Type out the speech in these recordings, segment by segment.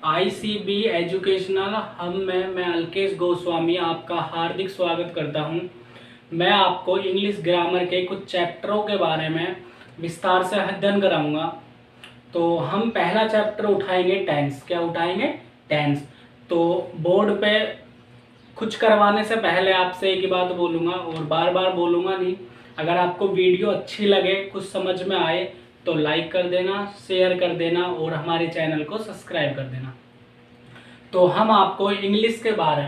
ICB educational हम मैं अल्केश गोस्वामी आपका हार्दिक स्वागत करता हूं। मैं आपको इंग्लिश ग्रामर के कुछ चैप्टरों के बारे में विस्तार से अध्ययन कराऊंगा। तो हम पहला चैप्टर उठाएंगे टेंस। क्या उठाएंगे? टेंस। तो बोर्ड पे कुछ करवाने से पहले आपसे एक ही बात बोलूँगा और बार बार बोलूँगा नहीं। अगर आपको वीडियो अच्छी लगे, कुछ समझ में आए तो लाइक कर देना, शेयर कर देना और हमारे चैनल को सब्सक्राइब कर देना। तो हम आपको इंग्लिश के बारे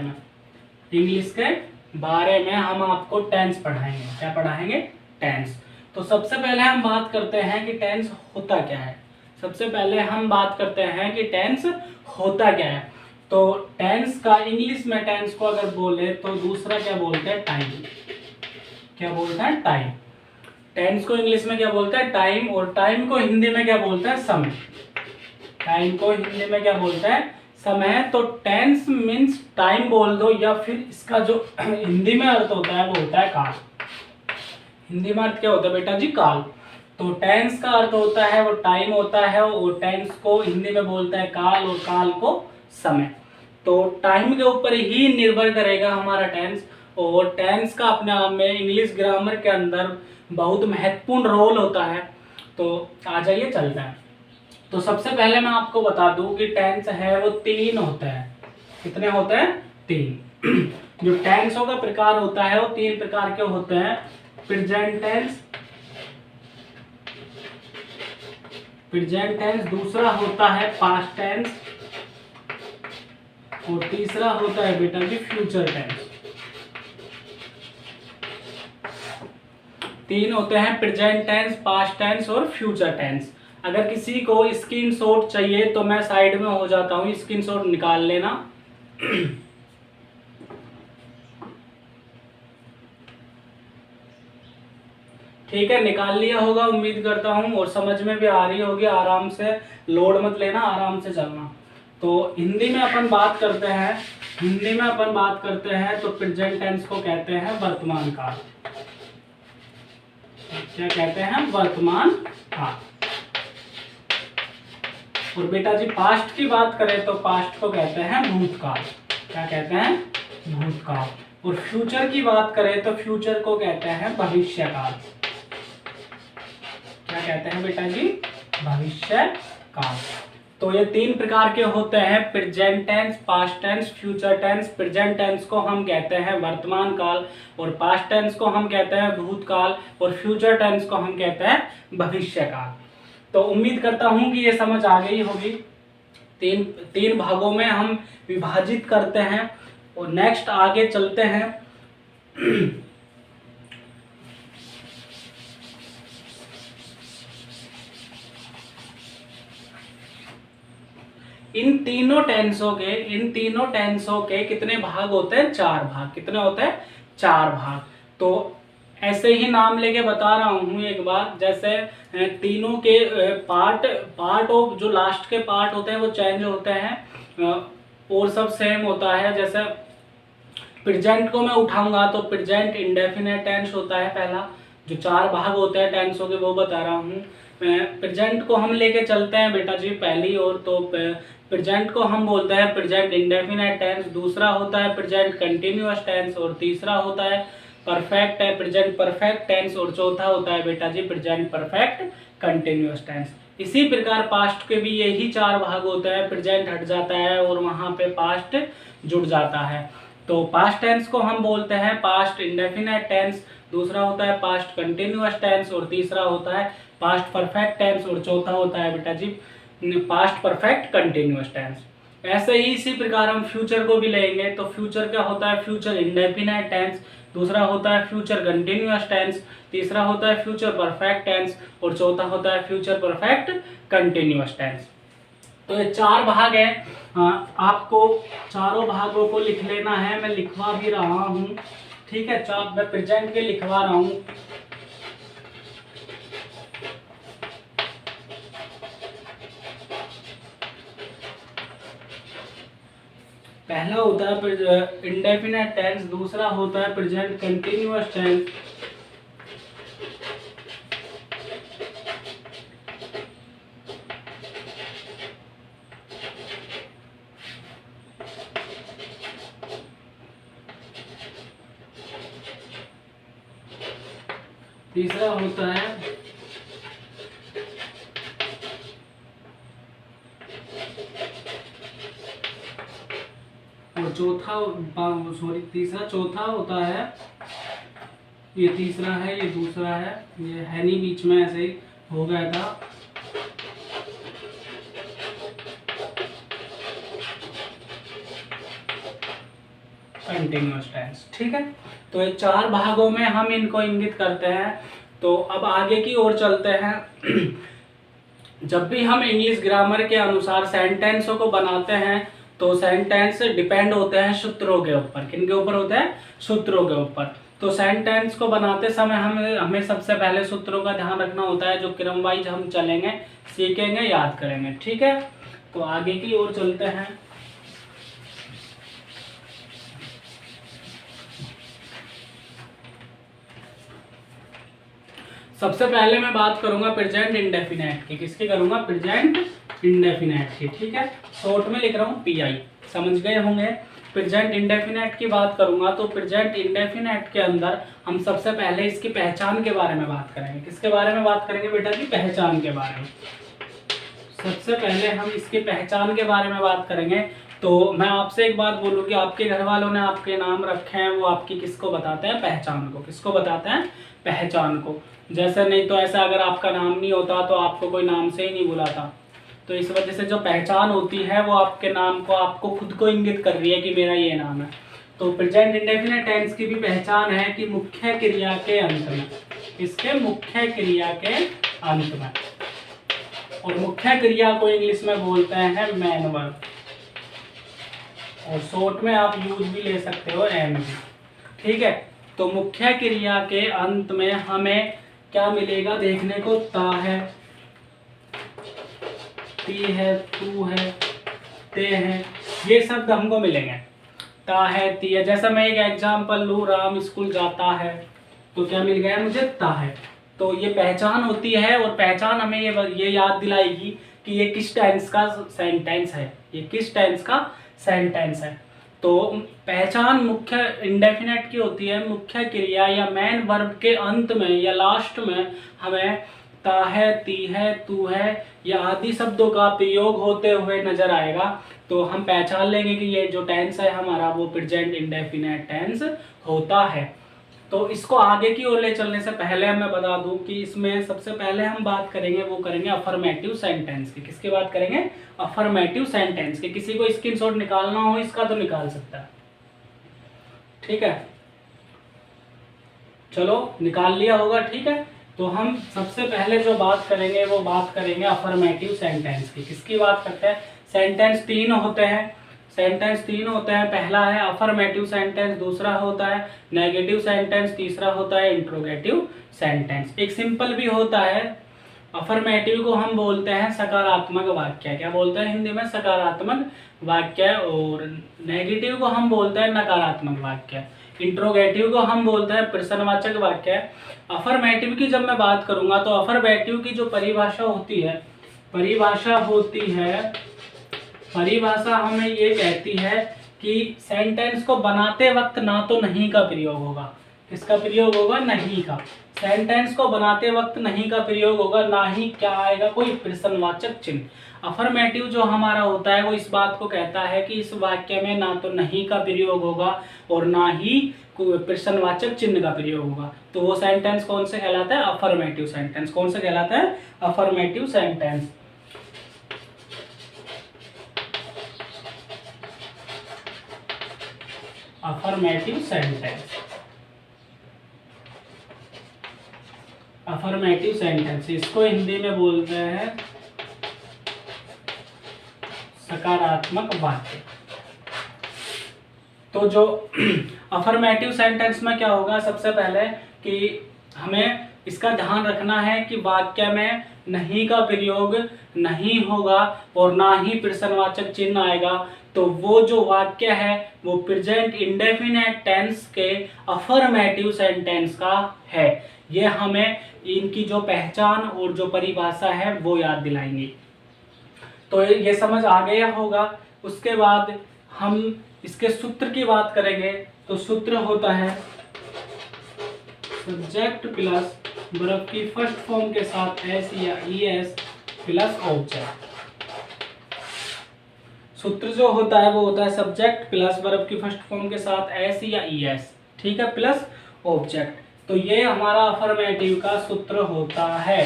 में हम आपको टेंस पढ़ाएंगे। क्या पढ़ाएंगे? टेंस। तो सबसे पहले हम बात करते हैं कि टेंस होता क्या है। तो टेंस का इंग्लिश में टेंस को अगर बोले तो दूसरा क्या बोलते हैं? टाइम। क्या बोलते हैं? टाइम। टेंस को इंग्लिश में क्या बोलते हैं? टाइम। और टाइम को हिंदी में क्या बोलते हैं? समय। समय। तो टेंस मीन्स टाइम बोल दो या फिर इसका जो हिंदी में अर्थ होता है वो होता है काल। हिंदी में अर्थ क्या होता है बेटा जी? काल। तो टेंस का अर्थ होता है वो टाइम होता है और टेंस को हिंदी में बोलता है काल और काल को समय। तो टाइम के ऊपर ही निर्भर करेगा हमारा टेंस। और टेंस का अपने आप में इंग्लिश ग्रामर के अंदर बहुत महत्वपूर्ण रोल होता है। तो आ जाइए चलते हैं। तो सबसे पहले मैं आपको बता दूं कि टेंस है वो तीन होते हैं। कितने होते हैं? तीन। जो टेंसों का प्रकार होता है वो तीन प्रकार के होते हैं। प्रेजेंट टेंस, दूसरा होता है पास्ट टेंस और तीसरा होता है बेटा जी फ्यूचर टेंस। तीन होते हैं, प्रेजेंट टेंस, पास्ट टेंस और फ्यूचर टेंस। अगर किसी को स्क्रीनशॉट चाहिए तो मैं साइड में हो जाता हूँ, स्क्रीनशॉट निकाल लेना। ठीक है, निकाल लिया होगा उम्मीद करता हूँ और समझ में भी आ रही होगी। आराम से लोड मत लेना, आराम से चलना। तो हिंदी में अपन बात करते हैं तो प्रेजेंट टेंस को कहते हैं वर्तमान काल। क्या कहते हैं? वर्तमान काल। और बेटा जी पास्ट की बात करें तो पास्ट को कहते हैं भूतकाल। क्या कहते हैं? भूतकाल। और फ्यूचर की बात करें तो फ्यूचर को कहते हैं भविष्यकाल। क्या कहते हैं बेटा जी? भविष्यकाल। तो ये तीन प्रकार के होते हैं, present tense, past tense, future tense. Present tense को हम कहते हैं वर्तमान काल और पास्ट टेंस को हम कहते हैं भूतकाल और फ्यूचर टेंस को हम कहते हैं भविष्यकाल। तो उम्मीद करता हूं कि ये समझ आ गई होगी। तीन भागों में हम विभाजित करते हैं और नेक्स्ट आगे चलते हैं। इन तीनों टेंसों के कितने भाग होते हैं? चार भाग। कितने होते हैं? चार भाग। तो ऐसे ही नाम लेके बता रहा हूँ एक बार। जैसे तीनों के पार्ट ऑफ जो लास्ट के पार्ट होते हैं वो चेंज होते हैं और सब सेम होता है। जैसे प्रेजेंट को मैं उठाऊंगा तो प्रेजेंट इंडेफिनेट टेंस होता है पहला। जो चार भाग होते हैं टेंसों के वो बता रहा हूँ। प्रेजेंट को हम लेके चलते हैं बेटा जी पहली ओर। तो प्रेजेंट को हम बोलते हैं प्रेजेंट इंडेफिनेट टेंस, दूसरा होता है प्रेजेंट कंटिन्यूअस टेंस और तीसरा होता है प्रेजेंट परफेक्ट टेंस और चौथा होता है बेटा जी प्रेजेंट परफेक्ट कंटिन्यूअस टेंस। इसी प्रकार पास्ट के भी यही चार भाग होते हैं। प्रेजेंट हट जाता है और वहां पे पास्ट जुड़ जाता है। तो पास्ट टेंस को हम बोलते हैं पास्ट इंडेफिनेट टेंस, दूसरा होता है पास्ट कंटिन्यूअस टेंस और तीसरा होता है पास्ट परफेक्ट टेंस और चौथा होता है बेटा जी पास्ट परफेक्ट कंटिन्यूअस टेंस। ऐसे ही इसी प्रकार हम फ्यूचर को भी लेंगे। तो फ्यूचर क्या होता है? फ्यूचर इंडेफिनेट टेंस, दूसरा होता है फ्यूचर कंटिन्यूअस टेंस, तीसरा होता है फ्यूचर परफेक्ट टेंस और चौथा होता है फ्यूचर परफेक्ट कंटिन्यूअस टेंस। तो ये चार भाग है। आपको चारों भागों को लिख लेना है। मैं लिखवा भी रहा हूँ। ठीक है, मैं प्रेजेंट के लिखवा रहा हूँ। पहला होता है इंडेफिनेट टेंस, दूसरा होता है प्रेजेंट कंटिन्यूअस टेंस, तीसरा होता है और चौथा होता है, ये तीसरा है, ये दूसरा है, ये है नहीं, बीच में ऐसे ही हो गया था। कंटिन्यूअस टेंस, ठीक है। तो ये 4 भागों में हम इनको इंगित करते हैं। तो अब आगे की ओर चलते हैं। जब भी हम इंग्लिश ग्रामर के अनुसार सेंटेंसों को बनाते हैं तो सेंटेंस डिपेंड होते हैं सूत्रों के ऊपर। किन के ऊपर होते हैं? सूत्रों के ऊपर। तो सेंटेंस को बनाते समय हमें सबसे पहले सूत्रों का ध्यान रखना होता है, जो क्रम वाइज हम चलेंगे, सीखेंगे, याद करेंगे, ठीक है। तो आगे की ओर चलते हैं। सबसे पहले मैं बात करूंगा प्रेजेंट इंडेफिनेट की। किसकी करूंगा? प्रेजेंट इंडेफिनेट की, ठीक है। शॉर्ट में लिख रहा हूँ पीआई, समझ गए होंगे। प्रेजेंट इंडेफिनेट की बात करूंगा तो प्रेजेंट इंडेफिनेट के अंदर हम सबसे पहले इसकी पहचान के बारे में बात करेंगे। किसके बारे में बात करेंगे बेटा? की पहचान के बारे में। सबसे पहले हम इसकी पहचान के बारे में बात करेंगे। तो मैं आपसे एक बात बोलूँ कि आपके घर वालों ने आपके नाम रखे हैं, वो आपकी किसको बताते हैं? पहचान को। किसको बताते हैं? पहचान को। जैसे नहीं तो ऐसा अगर आपका नाम नहीं होता तो आपको कोई नाम से ही नहीं बुलाता। तो इस वजह से जो पहचान होती है वो आपके नाम को, आपको खुद को इंगित कर रही है कि मेरा ये नाम है। तो प्रेजेंट इंडेफिनिट टेंस की भी पहचान है कि मुख्य क्रिया के अंत में, इसके मुख्य क्रिया के अंत में, और मुख्य क्रिया को इंग्लिश में बोलते हैं मेन वर्ब, और शॉर्ट में आप यूज भी ले सकते हो एम भी, ठीक है। तो मुख्य क्रिया के अंत में हमें क्या मिलेगा देखने को? ता है, ती है, तू है, ते है, ये शब्द हमको मिलेंगे। ता है, ती है। जैसा मैं एक एग्जांपल लूँ, राम स्कूल जाता है, तो क्या मिल गया मुझे? ता है। तो ये पहचान होती है, और पहचान हमें ये याद दिलाएगी कि ये किस टेंस का सेंटेंस है, ये किस टेंस का सेंटेंस है। तो पहचान मुख्य इंडेफिनेट की होती है, मुख्य क्रिया या मेन वर्ब के अंत में या लास्ट में हमें ता है, ती है, तू है या आदि शब्दों का प्रयोग होते हुए नजर आएगा। तो हम पहचान लेंगे कि ये जो टेंस है हमारा वो प्रेजेंट इंडेफिनेट टेंस होता है। तो इसको आगे की ओर ले चलने से पहले मैं बता दूं कि इसमें सबसे पहले हम बात करेंगे, वो करेंगे अफर्मेटिव सेंटेंस की। किसकी बात करेंगे? अफर्मेटिव सेंटेंस की। किसी को स्क्रीनशॉट निकालना हो इसका तो निकाल सकता है, ठीक है। चलो निकाल लिया होगा, ठीक है। तो हम सबसे पहले जो बात करेंगे वो बात करेंगे अफर्मेटिव सेंटेंस की। किसकी बात करते हैं? सेंटेंस 3 होते हैं, सेंटेंस 3 होते हैं। पहला है अफर्मेटिव सेंटेंस, दूसरा होता है नेगेटिव सेंटेंस, तीसरा होता है इंट्रोगेटिव सेंटेंस। एक सिंपल भी होता है। अफर्मेटिव को हम बोलते हैं सकारात्मक वाक्य। क्या बोलते हैं हिंदी में? सकारात्मक वाक्य। और नेगेटिव को हम बोलते हैं नकारात्मक वाक्य। इंट्रोगेटिव को हम बोलते हैं प्रश्नवाचक वाक्य। अफर्मेटिव की जब मैं बात करूंगा तो अफर्मेटिव की जो परिभाषा होती है, परिभाषा हमें ये कहती है कि सेंटेंस को बनाते वक्त ना तो नहीं का प्रयोग होगा। किसका प्रयोग होगा? नहीं का। सेंटेंस को बनाते वक्त नहीं का प्रयोग होगा, ना ही क्या आएगा? कोई प्रश्नवाचक चिन्ह। अफर्मेटिव जो हमारा होता है वो इस बात को कहता है कि इस वाक्य में ना तो नहीं का प्रयोग होगा और ना ही कोई प्रश्नवाचक चिन्ह का प्रयोग होगा। तो वो सेंटेंस कौन से कहलाता है? Affirmative sentence. कौन सा कहलाता है? Affirmative sentence. Affirmative sentence, affirmative sentence, इसको हिंदी में बोलते हैं सकारात्मक वाक्य। तो जो अफर्मेटिव सेंटेंस में क्या होगा? सबसे पहले कि हमें इसका ध्यान रखना है कि वाक्य में नहीं का प्रयोग नहीं होगा और ना ही प्रश्नवाचक चिन्ह आएगा। तो वो जो वाक्य है वो प्रेजेंट इंडेफिनेट टेंस के अफर्मेटिव सेंटेंस का है। ये हमें इनकी जो पहचान और जो परिभाषा है वो याद दिलाएंगी। तो ये समझ आ गया होगा। उसके बाद हम इसके सूत्र की बात करेंगे। तो सूत्र होता है सब्जेक्ट प्लस वर्ब की फर्स्ट फॉर्म के साथ एस या ईएस प्लस ऑब्जेक्ट। सूत्र जो होता है वो होता है सब्जेक्ट प्लस वर्ब की फर्स्ट फॉर्म के साथ एस या ईएस, ठीक है, प्लस ऑब्जेक्ट। तो ये हमारा अफर्मेटिव का सूत्र होता है,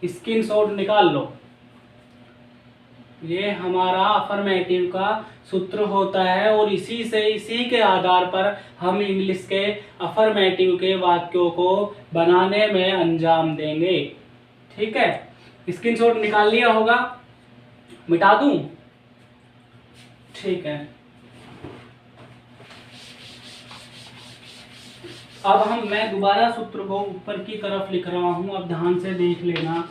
स्क्रीनशॉट निकाल लो। ये हमारा अफर्मेटिव का सूत्र होता है और इसी के आधार पर हम इंग्लिश के अफर्मेटिव के वाक्यों को बनाने में अंजाम देंगे, ठीक है। स्क्रीनशॉट निकाल लिया होगा, मिटा दूं? ठीक है। अब मैं दोबारा सूत्र को ऊपर की तरफ लिख रहा हूं, अब ध्यान से देख लेना।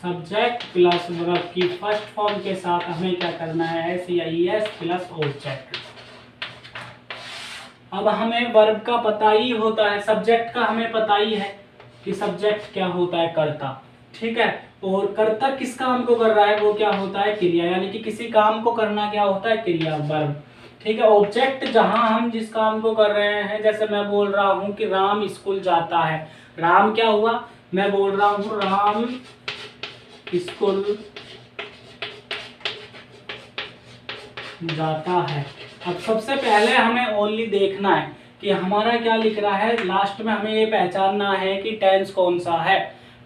सब्जेक्ट प्लस वर्ब की फर्स्ट फॉर्म के साथ हमें क्या करना है, एस या ईएस प्लस ऑब्जेक्ट। अब हमें वर्ब का पता ही होता है, सब्जेक्ट का हमें पता ही है कि सब्जेक्ट क्या होता है, कर्ता, ठीक है। और कर्ता किस काम को कर रहा है, वो क्या होता है, क्रिया, यानी कि किसी काम को करना क्या होता है, क्रिया, वर्ब, ठीक है। ऑब्जेक्ट जहां हम जिस काम को कर रहे हैं, जैसे मैं बोल रहा हूं कि राम स्कूल जाता है, राम क्या हुआ, मैं बोल रहा हूं राम स्कूल जाता है। अब सबसे पहले हमें ओनली देखना है कि हमारा क्या लिख रहा है, लास्ट में हमें ये पहचानना है कि टेंस कौन सा है,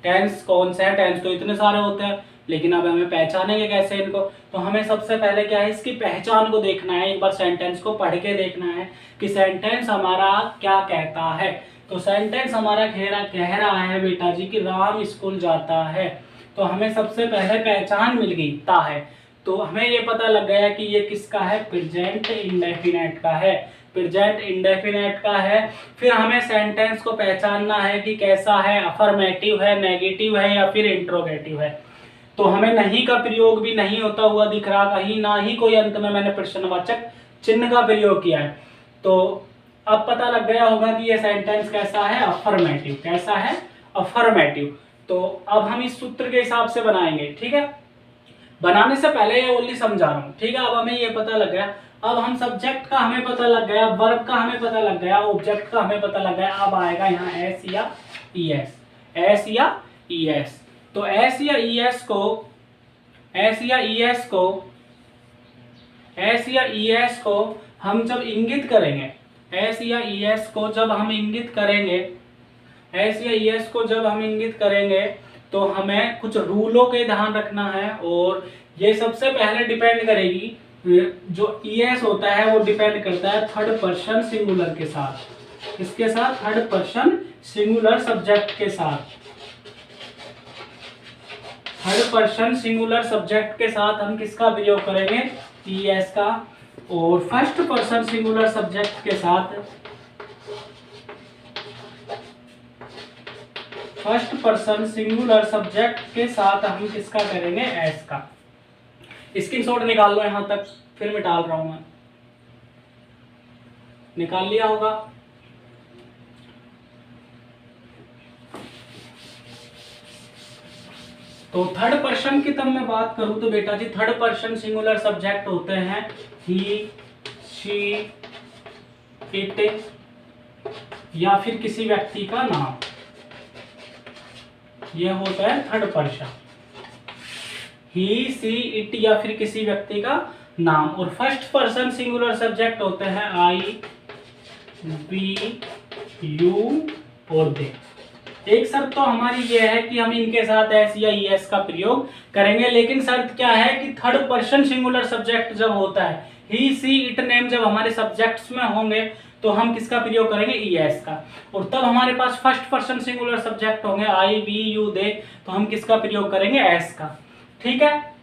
टेंस कौन सा है। टेंस तो इतने सारे होते हैं, लेकिन अब हमें पहचानेंगे कैसे इनको, तो हमें सबसे पहले क्या है, इसकी पहचान को देखना है। एक बार सेंटेंस को पढ़ के देखना है कि सेंटेंस हमारा क्या कहता है। तो सेंटेंस हमारा कह रहा है बेटा जी कि राम स्कूल जाता है। तो हमें सबसे पहले पहचान मिल गई, ता है। तो हमें ये पता लग गया कि ये किसका है, प्रेजेंट इंडेफिनेट का है, प्रेजेंट इंडेफिनेट का है। फिर हमें सेंटेंस को पहचानना है कि कैसा है, अफर्मेटिव है, नेगेटिव है या फिर इंट्रोगेटिव है। तो हमें नहीं का प्रयोग भी नहीं होता हुआ दिख रहा कहीं, ना ही कोई अंत में मैंने प्रश्नवाचक चिन्ह का प्रयोग किया है। तो अब पता लग गया होगा कि ये सेंटेंस कैसा है, अफर्मेटिव, कैसा है, अफर्मेटिव। तो अब हम इस सूत्र के हिसाब से बनाएंगे, ठीक है। बनाने से पहले ये ओनली समझा रहा हूँ, ठीक है। अब हमें ये पता लग गया, अब हम सब्जेक्ट का हमें पता लग गया, वर्ब का हमें पता लग गया, ऑब्जेक्ट का हमें पता लग गया। अब आएगा यहाँ एस या ईएस, एस या ईएस। तो एस या ईएस को, एस या ईएस को, एस या ईएस को हम जब इंगित करेंगे, एस या ईएस को जब हम इंगित करेंगे, एस या ईएस को जब हम इंगित करेंगे तो हमें कुछ रूलों के ध्यान रखना है। और ये सबसे पहले डिपेंड करेगी, जो ईएस होता है वो डिपेंड करता है थर्ड पर्सन सिंगुलर के साथ, इसके साथ थर्ड पर्सन सिंगुलर सब्जेक्ट के साथ, थर्ड पर्सन सिंगुलर सब्जेक्ट के साथ हम किसका प्रयोग करेंगे, ईएस का। और फर्स्ट पर्सन सिंगुलर सब्जेक्ट के साथ, फर्स्ट पर्सन सिंगुलर सब्जेक्ट के साथ हम किसका करेंगे, एस का। स्क्रीनशॉट निकाल लो यहां तक, फिर मैं डाल रहा हूं, मैं निकाल लिया होगा। तो थर्ड पर्सन की तब मैं बात करूं तो बेटा जी थर्ड पर्सन सिंगुलर सब्जेक्ट होते हैं ही, शी, इट या फिर किसी व्यक्ति का नाम, ये होता है third person, he, she, it या फिर किसी व्यक्ति का नाम। और फर्स्ट पर्सन सिंगुलर सब्जेक्ट होते हैं आई, वी, यू और दे। एक शर्त तो हमारी ये है कि हम इनके साथ एस या ईएस का प्रयोग करेंगे, लेकिन शर्त क्या है कि थर्ड पर्सन सिंगुलर सब्जेक्ट जब होता है, ही, सी, इट, नेम जब हमारे सब्जेक्ट्स में होंगे तो हम किसका प्रयोग करेंगे, ईएस का। और तब हमारे पास फर्स्ट पर्सन सिंगुलर सब्जेक्ट होंगे आई, वी, यू, दे, तो हम किसका प्रयोग करेंगे, एस का, ठीक है।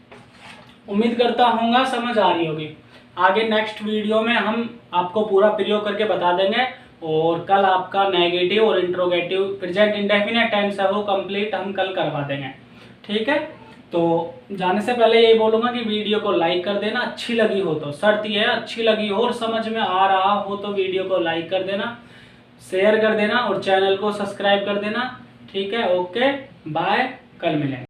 उम्मीद करता हूँ समझ आ रही होगी। आगे नेक्स्ट वीडियो में हम आपको पूरा प्रयोग करके बता देंगे। और कल आपका नेगेटिव और इंट्रोगेटिव प्रेजेंट इंडेफिनिट टेंस है वो कंप्लीट हम कल करवा देंगे, ठीक है। तो जाने से पहले यही बोलूँगा कि वीडियो को लाइक कर देना, अच्छी लगी हो तो, शर्त ये है अच्छी लगी हो और समझ में आ रहा हो तो वीडियो को लाइक कर देना, शेयर कर देना और चैनल को सब्सक्राइब कर देना, ठीक है। ओके बाय, कल मिलेंगे।